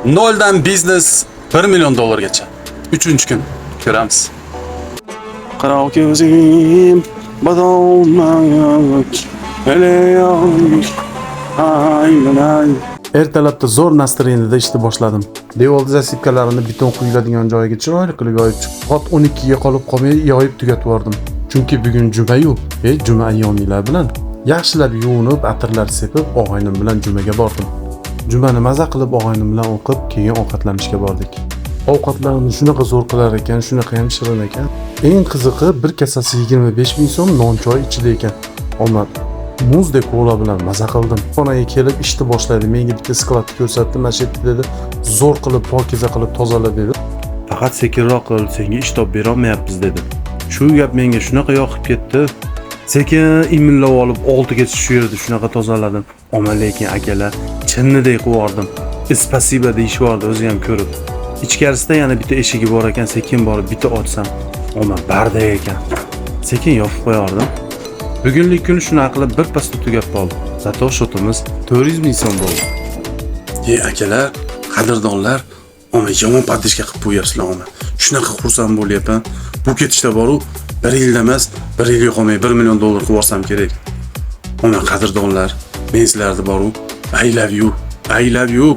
Noldan biznes 1 million dollargacha. 3-kun ko'ramiz. Qaro ko'zim badomak eleyay aylanay. Ertalabda zo'r настроенiyada ishni boshladim. Devorda zasipkalarini beton quyiladigan joyiga chiroyli qilib yoyib chiqdim. Soat 12 ga qolib qolmay yoyib tugatib yubordim. Chunki bugun juma-yu, juma ayyomiylar bilan yaxshilab yuvinib, atirlar sepib, og'aynim bilan jumaga bordim. Jumani maza qilib og'aynim bilan o'qib, keyin ovqatlanishga bordik. Ovqatlarni shunaqa zo'r qilar ekan, shunaqa ham shirin ekan. Eng qiziqi bir kasasi 25 ming so'm non choy ichida ekan. Omad muzdek kola bilan maza qildim. Xonaga kelib ishni boshladim. Menga bitta skladni ko'rsatdi, mana shu yerda dedi, zo'r qilib, pokiza qilib tozala dedi. Faqat sekinroq qil, senga ish topib bera olmayapmiz dedi. Shu gap menga shunaqa yoqib ketdi. Sekin imillab olib 6 gacha shu yerda shunaqa tozaladim. Ammo lekin akalar chinnidek qilib Spasiba deyishvardi o'zi ham ko'rib. Ichkarisida yana bitta eshigi bor ekan, sekin borib bitta ochsam, ammo bardak ekan. Sekin yopib qo'yardim. Bugunlik kun shuni qilib bir pasda tugab qoldi. Zato shotimiz 400 ming so'm bo'ldi. Akalar, qadrdonlar, ammo yomon padishka qilib qo'yapsizlar ammo. Shunaqa xursand bo'lyapman. Bu ketishda boru 1 yilda emas, 1 yilga qolmay 1 million dollar qilib olsam kerak. Ammo qadrdonlar, men sizlarni boru I love you.